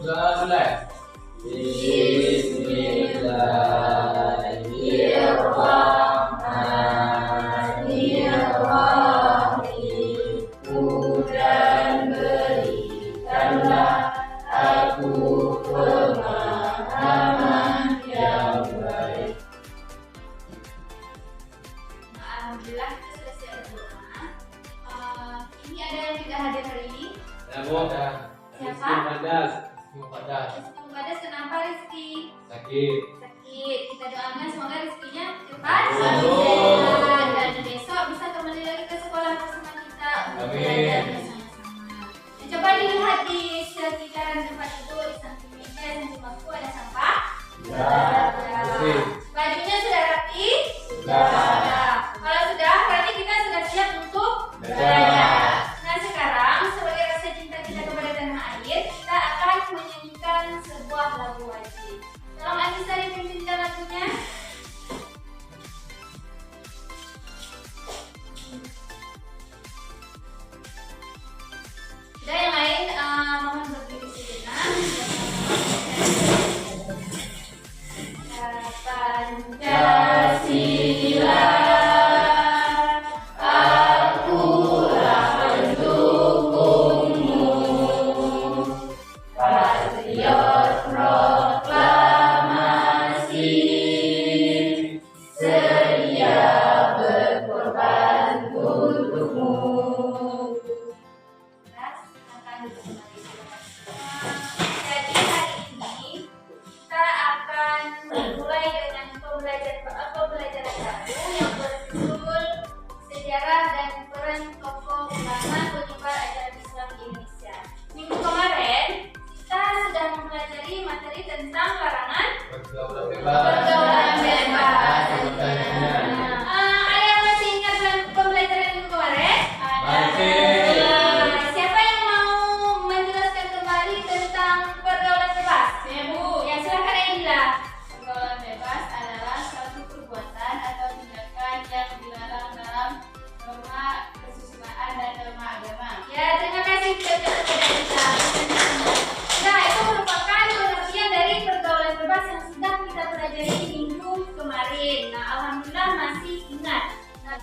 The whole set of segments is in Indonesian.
Sudah mulai. Bismillahirrahmanirrahim. Dan berikanlah aku pemahaman yang baik. Alhamdulillah kita sudah siap berdoa. Ini ada yang tidak hadir hari ini. Siapa? Rizky Mukadas, kenapa Rizky? Sakit. Kita doakan semoga rezekinya cepat Amin. dan besok bisa kembali lagi ke sekolah bersama kita untuk Amin. belajar bersama-sama. Dan coba dilihat di sekitaran tempat duduk, di samping meja dan di bangku ada sampah. Bersih. Bajunya sudah rapi? Sudah. Kalau sudah, berarti kita sudah siap untuk Belajar. Nah sekarang sebagai rasa cinta kita kepada tanah air, kita akan menyanyikan sebuah lagu wajib. Tolong Anissa dipimpinkan lagunya. Sudah, yang lain mohon berdiri sejenak. Pancasila, akulah pendukungmu, patriot proklamasi, sedia berkorban untukmu. Jadi hari ini kita akan mulai dengan pembelajaran baru yang berjudul Sejarah dan Peran Tokoh Ulama Penyebar Ajaran Islam di Indonesia. Minggu kemarin kita sudah mempelajari materi tentang larangan pergaulan bebas. Ada yang masih ingat pembelajaran minggu kemarin? Siapa yang mau menjelaskan kembali tentang pergaulan bebas? Ya Bu. Ya silakan Edila. Pergaulan bebas adalah suatu perbuatan atau tindakan yang dilarang dalam norma kesusilaan dan norma agama. Ya, terima kasih kepada Edila. Nah, itu merupakan pengertian dari pergaulan bebas yang sudah kita pelajari minggu kemarin. Nah, alhamdulillah masih ingat. Nah,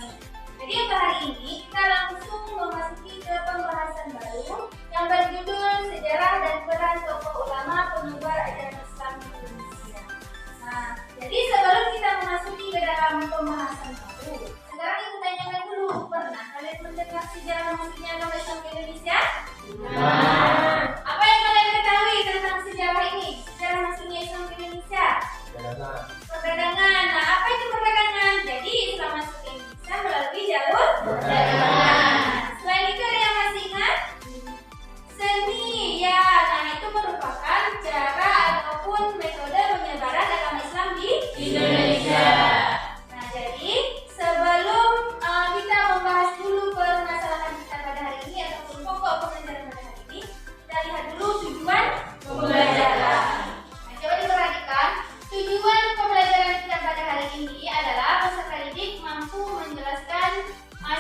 jadi untuk hari ini kita langsung memasuki ke pembahasan baru yang berjudul Sejarah dan Peran Tokoh Ulama Penyebar Ajaran Islam di Indonesia. Nah, jadi sebelum kita memasuki ke dalam pembahasan baru, sekarang ibu tanyakan dulu, pernah kalian mendengar sejarah masuknya agama Islam ke Indonesia? Apa yang kalian ketahui tentang sejarah ini? Sejarah masuknya Islam ke Indonesia? Perdagangan. Nah, apa itu perdagangan? Jadi Islam masuk ke Indonesia melalui jalur perdagangan. Selain itu ada yang masih ingat? Seni. Ya, nah itu merupakan cara ataupun metode penyebaran agama Islam di Indonesia. Nah, jadi sebelum kita membahas dulu permasalahan kita pada hari ini ataupun pokok pembelajaran pada hari ini, kita lihat dulu tujuan pembelajaran. Nah, coba diperhatikan, tujuan pembelajaran kita pada hari ini adalah peserta didik mampu menjelaskan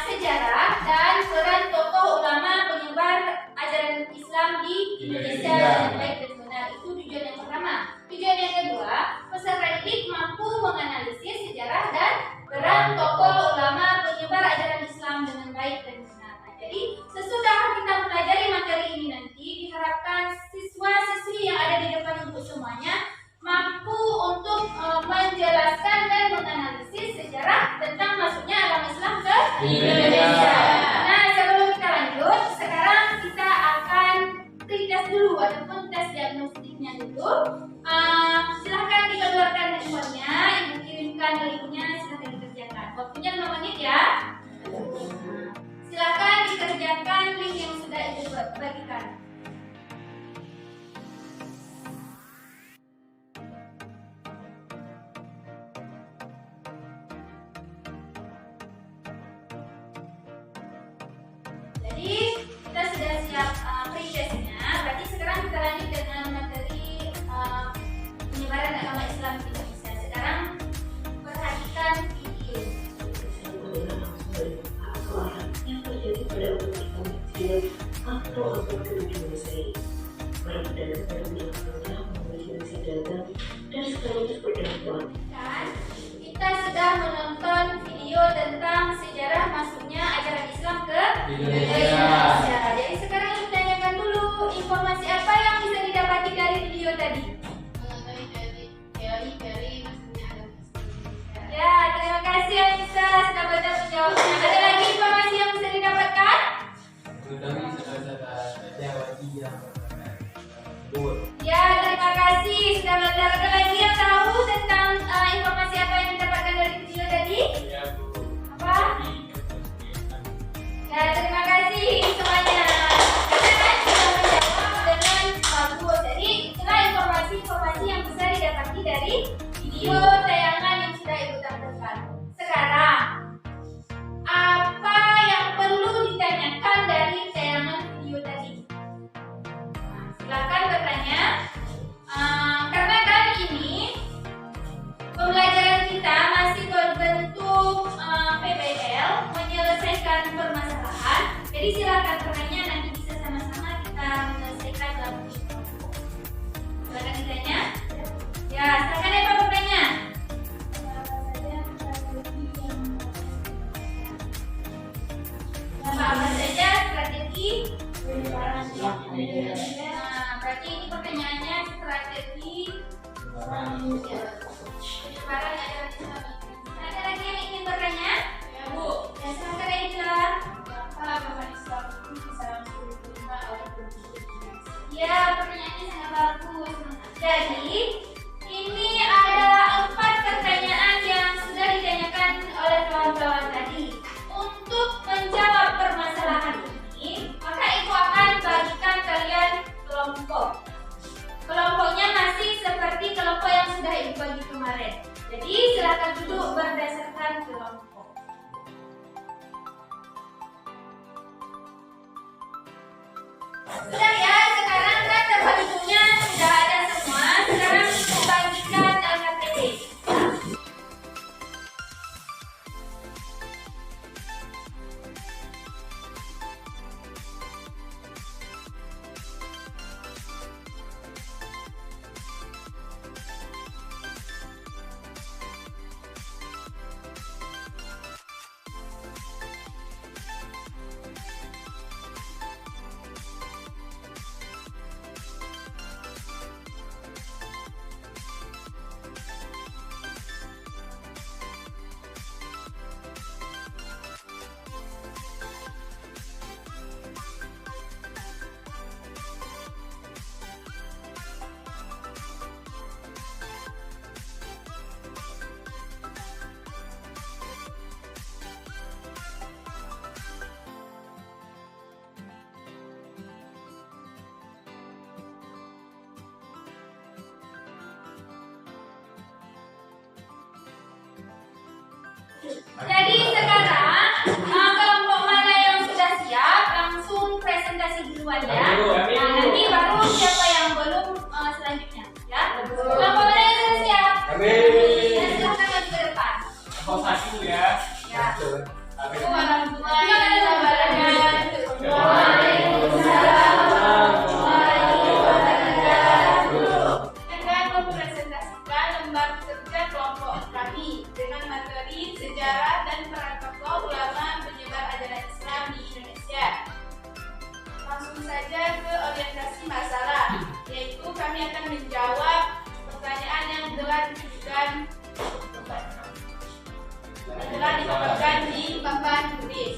sejarah dan peran tokoh ulama penyebar ajaran Islam di Indonesia dengan baik dan benar. Itu tujuan yang pertama. Tujuan yang kedua, peserta didik mampu menganalisis sejarah dan peran tokoh ulama penyebar ajaran Islam dengan baik dan benar. Nah, jadi sesudah kita mempelajari materi ini nanti diharapkan siswa-siswi yang ada di depan ibu semuanya mampu untuk menjelaskan dan menganalisis sejarah tentang masuknya agama Islam ke Indonesia. Nah, sebelum kita lanjut, sekarang kita akan pretest dulu ataupun tes diagnostiknya dulu. Silahkan dikeluarkan handphonenya, ibu kirimkan linknya, silahkan dikerjakan. Waktunya 5 menit ya. Silahkan dikerjakan link yang sudah ibu bagikan. Jadi kita sudah siap pretestnya. Berarti sekarang kita lanjut dengan materi penyebaran agama Islam di Indonesia. Sekarang perhatikan video. Yang terjadi pada umat Islam kecil atau anggota Indonesia baik dalam Kan kita sudah menonton video tentang sejarah masuknya ajaran Islam ke Indonesia. Jadi sekarang kita tanyakan dulu, informasi apa yang bisa didapati dari video tadi? Mengetahui dari masuknya agama Islam. Ya, terima kasih Anissa sudah banyak menjawabnya. Ada lagi informasi yang bisa didapatkan? Mengetahui saudara-saudara Jawati yang betul. Ya, terima kasih sudah belajar. Ada lagi yang tahu tentang informasi apa yang didapatkan dari video tadi? Ya, Bu. Apa? Ya, terima kasih semuanya. Karena kan sudah menjawab dengan bagus. Jadi itulah informasi-informasi yang bisa didapati dari video tayangan yang sudah Ibu tampilkan. Sekarang, apa yang perlu ditanyakan dari tayangan video tadi? Nah, silakan bertanya. Karena kan ini pembelajaran kita masih berbentuk PBL, menyelesaikan permasalahan. Jadi silakan bertanya, nanti bisa sama-sama kita menyelesaikan dalam kelompok. Silakan ditanya. Ya, silakan Eva bertanya. Apa saja strategi? Nah, berarti ini pertanyaannya strategi penyebaran ajaran Islam. Ada lagi yang ingin bertanya? Ya, Bu. Ya, silakan Angela. Mengapa agama Islam itu bisa langsung diterima oleh penduduk Indonesia? Ya, pertanyaannya sangat bagus. Jadi, ini ada 4 pertanyaan yang sudah ditanyakan oleh kawan-kawan tadi. Untuk menjawab permasalahan ini, maka Ibu akan bagikan kalian kelompok. Kelompoknya masih seperti kelompok yang sudah Ibu bagi kemarin. Jadi, silakan duduk berdasarkan kelompok. Sudah ya, sekarang kan tempat duduknya sudah ada semua. Sekarang Ibu bagikan LKPD. Jadi sekarang kelompok mana yang sudah siap langsung presentasi duluan ya. Nah, nanti baru siapa yang belum selanjutnya ya. Kelompok mana yang sudah siap? Ya, silakan maju ke depan. Kelompok 1 ya. Ya. Assalamualaikum warahmatullahi Silakan wabarakatuh. Waalaikumsalam warahmatullahi wabarakatuh. Akan mempresentasikan lembar kerja kelompok kami dengan materi sejarah dan peran tokoh ulama penyebar ajaran Islam di Indonesia. Langsung saja ke orientasi masalah, yaitu kami akan menjawab pertanyaan yang telah dipaparkan di papan tulis.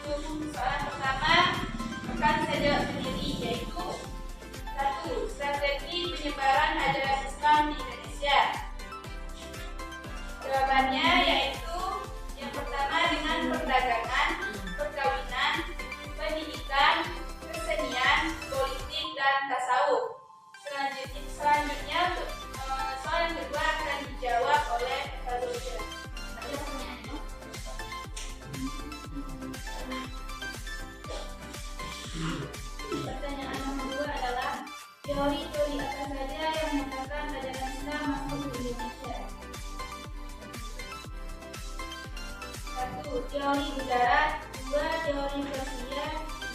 Untuk soalan pertama akan saya sendiri, yaitu 1. Strategi penyebaran ajaran Islam di Indonesia. Jawabannya yaitu yang pertama dengan perdagangan, perkawinan, pendidikan, kesenian, politik, dan tasawuf. Selanjutnya soal yang kedua akan dijawab oleh Fadlizon. Ada pertanyaannya? Pertanyaan nomor 2 adalah teori-teori apa saja yang menyatakan ajaran Islam masuk ke Indonesia? 1. Teori udara, 2. Teori Persia,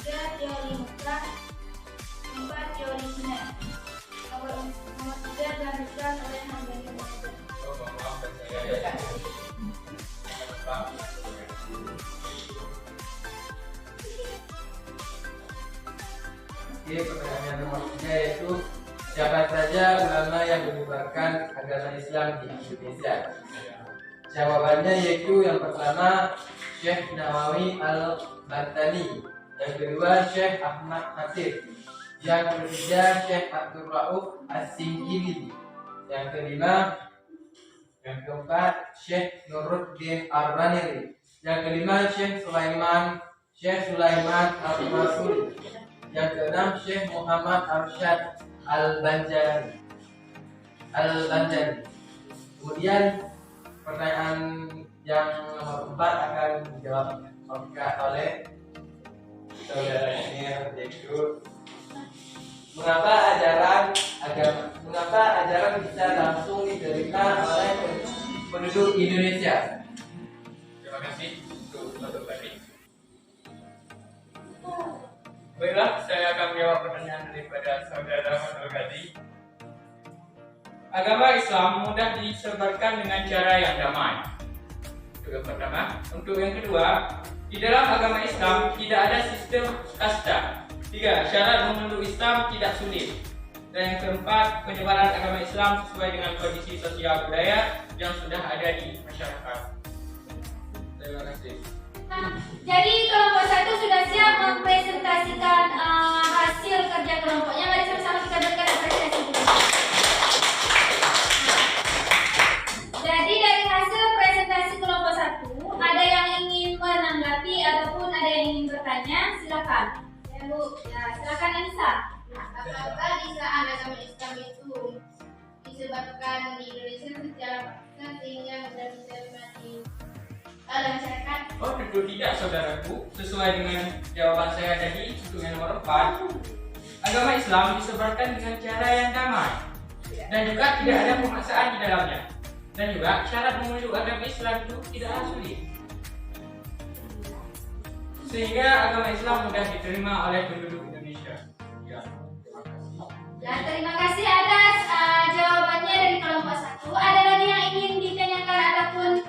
3. Teori Mekah, 4. Teori Cina. Nomor 3 dilanjutkan oleh Hamdani Muhammad. Oh, maafkan saya ya. Oke, pertanyaan nomor 3 yaitu siapa saja ulama yang menyebarkan agama Islam di Indonesia? Jawabannya yaitu yang pertama Syekh Nawawi Al-Bantani, yang kedua Syekh Ahmad Hasib, yang ketiga Syekh Abdul Rauf As-Singkili, yang keempat Syekh Nuruddin Ar-Raniri, yang kelima Syekh Sulaiman Al-Masuri, yang keenam Syekh Muhammad Arsyad Al-Banjari. Kemudian pertanyaan yang nomor 4 akan dijawab oleh saudara ini, yaitu mengapa ajaran bisa langsung diterima oleh penduduk Indonesia? Terima kasih untuk tadi. Baiklah, saya akan menjawab pertanyaan daripada saudara Fatul Ghazali. Agama Islam mudah disebarkan dengan cara yang damai. Itu yang pertama. Untuk yang kedua, di dalam agama Islam tidak ada sistem kasta. 3. Syarat memeluk Islam tidak sulit. Dan yang keempat, penyebaran agama Islam sesuai dengan kondisi sosial budaya yang sudah ada di masyarakat. Terima kasih. Jadi kelompok 1 sudah siap mempresentasikan hasil kerja kelompoknya. Mari sama-sama kita dengar presentasi dulu. Jadi dari hasil presentasi kelompok 1, ada yang ingin menanggapi ataupun ada yang ingin bertanya, silakan. Ya Bu, ya silakan Anissa. Apakah di saat agama Islam itu disebarkan di Indonesia secara paksa sehingga mudah diterima di masyarakat? Oh, tentu tidak, saudaraku. Sesuai dengan jawaban saya tadi untuk yang nomor 4, agama Islam disebarkan dengan cara yang damai dan juga tidak ada pemaksaan di dalamnya. Dan juga syarat memeluk agama Islam itu tidaklah sulit, sehingga agama Islam mudah diterima oleh penduduk Indonesia. Ya, terima kasih. Dan terima kasih atas jawabannya dari kelompok 1. Ada lagi yang ingin ditanyakan ataupun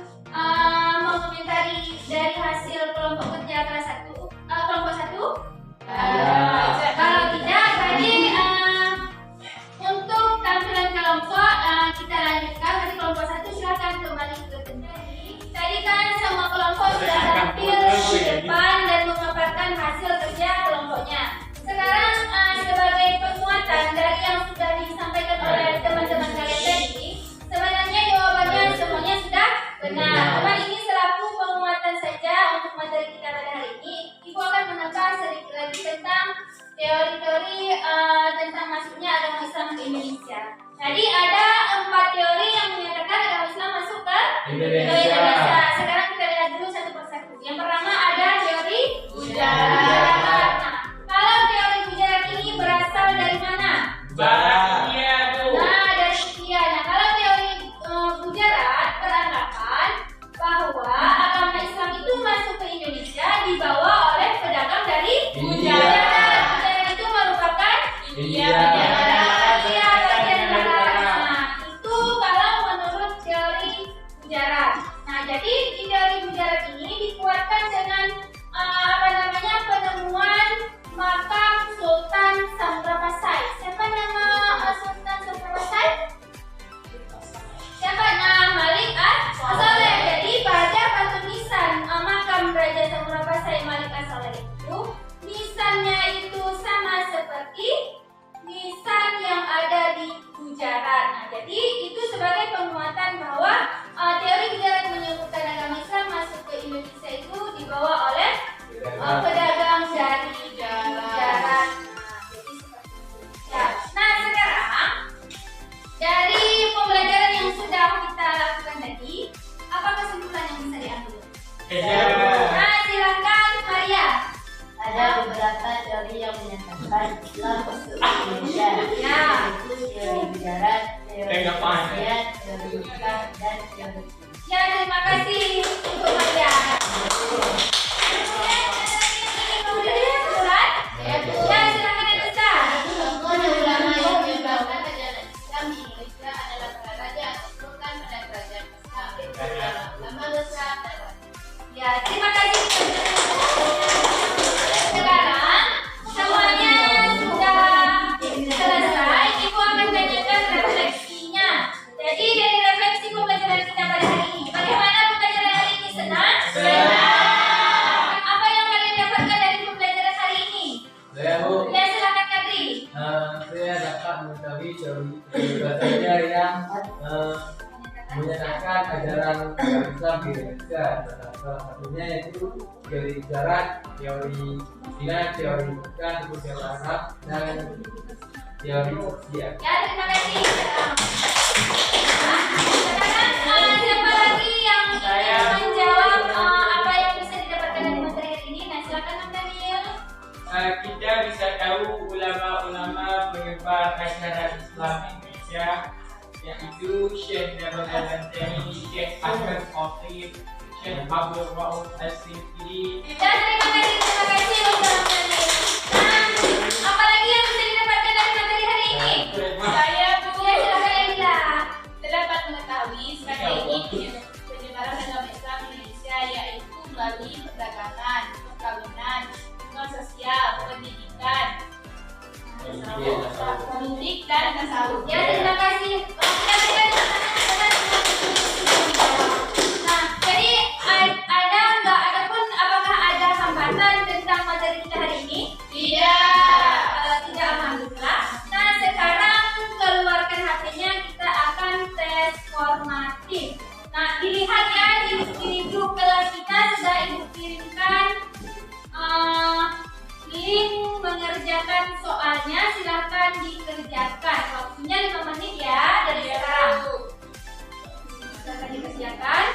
mengomentari dari hasil kelompok kerja kelas 1? Kelompok 1? Kalau tidak, tadi untuk tampilan kelompok kita lanjutkan. Tadi kelompok 1 silakan kembali ke kendali. Tadi kan semua kelompok sudah tampil di depan dan memaparkan hasil kerja kelompoknya. Sekarang sebagai penguatan dari yang sudah disampaikan oleh teman-teman kalian tadi, sebenarnya jawabannya semuanya sudah benar. Cuma ini selaku penguatan saja untuk materi kita pada hari ini. Ibu akan menambah sedikit lagi tentang teori-teori tentang masuknya agama Islam ke Indonesia. Tadi ada 4 teori yang menyatakan agama Islam masuk ke Indonesia. Sekarang kita lihat dulu satu persatu. Yang pertama ada teori Gujarat. Nah, kalau teori Gujarat ini berasal dari mana? Bahagia tuh. Nah, dari India. Nah, kalau teori Gujarat beranggapan bahwa agama Islam itu masuk ke Indonesia dibawa oleh pedagang dari Gujarat. Gujarat itu merupakan India. Asia bagian barat. Nah, itu kalau menurut teori Gujarat. Nah, jadi di teori Gujarat ini dikuatkan dengan penemuan makam Sultan Samgrapasai. Siapa nama Sultan Samgrapasai? Siapa? Nah, Malik As-Saleh. Jadi pada patung nisan makam Raja Samgrapasai Malik As-Saleh itu, nisannya itu sama seperti nisan yang ada di Gujarat. Nah, jadi itu sebagai penguatan bahwa teori Gujarat menyebutkan agama Islam masuk ke Indonesia itu dibawa oleh pedagang dari Gujarat. Nah, jadi seperti itu. Ya. Nah, sekarang dari pembelajaran yang sudah kita lakukan tadi, apa kesimpulan yang bisa diambil? Nah, silakan Maria. Ada beberapa teori yang menyatakan Islam masuk ke Indonesia, Ya. yaitu teori Gujarat, teori Tanggapan. Asia, teori Islam, dan teori Ya, terima kasih untuk Maria. Kemudian surat. Ya, silakan Anissa. Contoh ulama yang menyebarkan ajaran Islam di Indonesia Ya, terima kasih. Sekarang semuanya sudah selesai. Ibu akan tanyakan refleksinya. Jadi dari refleksi pembelajaran kita pada hari ini, bagaimana pembelajaran hari ini? Senang? Apa yang kalian dapatkan dari pembelajaran hari ini? Saya Bu, Ya, silakan Kadri. saya dapat mengetahui teori bahasanya yang menyatakan ajaran Islam di Indonesia. Salah satunya yaitu teori sejarah, teori Cina, teori bukan, teori Arab, dan teori sosial. Ya, terima kasih. Sekarang siapa lagi yang ingin menjawab apa yang bisa didapatkan dari materi hari ini? Nah, silakan Bang Daniel. Kita bisa tahu ulama-ulama penyebar ajaran Islam Indonesia, yaitu Syekh Darul Al-Bantani, Syekh Ahmad Khatib, Syekh Abdul Rauf As-Sifili. Dan terima kasih untuk Bang Daniel. Nah, apa lagi yang bisa didapatkan dari materi hari ini? Saya Bu Ya, silakan Elila. terdapat mengetahui strategi penyebaran agama Islam di Indonesia, yaitu melalui perdagangan, perkawinan, hubungan sosial, pendidikan, politik dan tasawuf. Ya, terima kasih. Nah, jadi ada nggak, apakah ada hambatan tentang materi kita hari ini? Tidak. Tidak, alhamdulillah. Nah, sekarang keluarkan HP-nya, kita akan tes formatif. Nah, dilihat ya di grup kelas kita sudah ibu kirimkan link mengerjakan soalnya, silahkan dikerjakan. Waktunya 5 menit ya dari sekarang. Silahkan dikerjakan.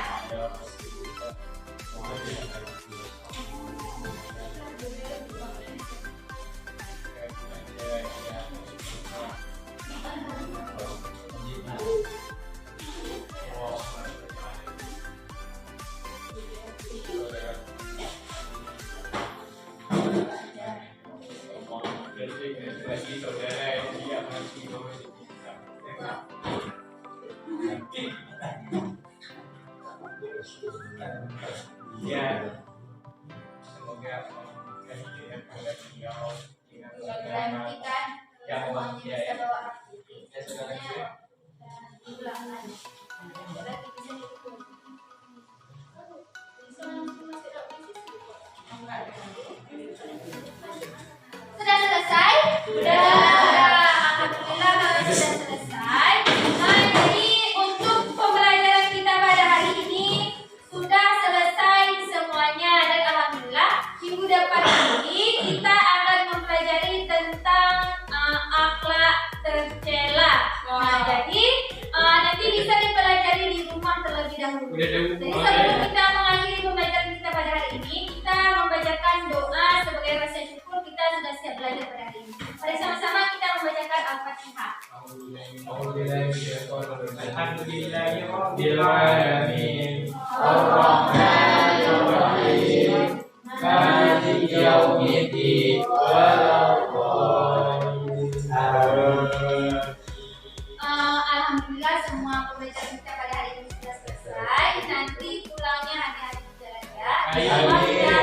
Ya, semoga kalian beliau dengan Mudah-mudahan kita semuanya bisa bawa aktivitas. Ya, sudah lanjut. Diulang lagi. Berarti bisa diukur. Sudah selesai? Sudah. Alhamdulillah kalau sudah selesai. Nah, jadi untuk pembelajaran kita pada hari ini sudah selesai semuanya, dan alhamdulillah minggu depan ini kita akan mempelajari tentang akhlak tercela. Nah, jadi nanti bisa dipelajari di rumah terlebih dahulu. Jadi sebelum kita mengakhiri pembelajaran kita pada hari ini, kita membacakan doa sebagai rasa syukur kita sudah siap belajar pada hari ini. Mari sama-sama kita membacakan Al-Fatihah. Alhamdulillahirabbil alamin. Ar-Rahmanir Rahim. Maliki yaumiddin. Alhamdulillah semua pembelajaran kita pada hari ini sudah selesai. Nanti pulangnya hati-hati jalan ya. Amin.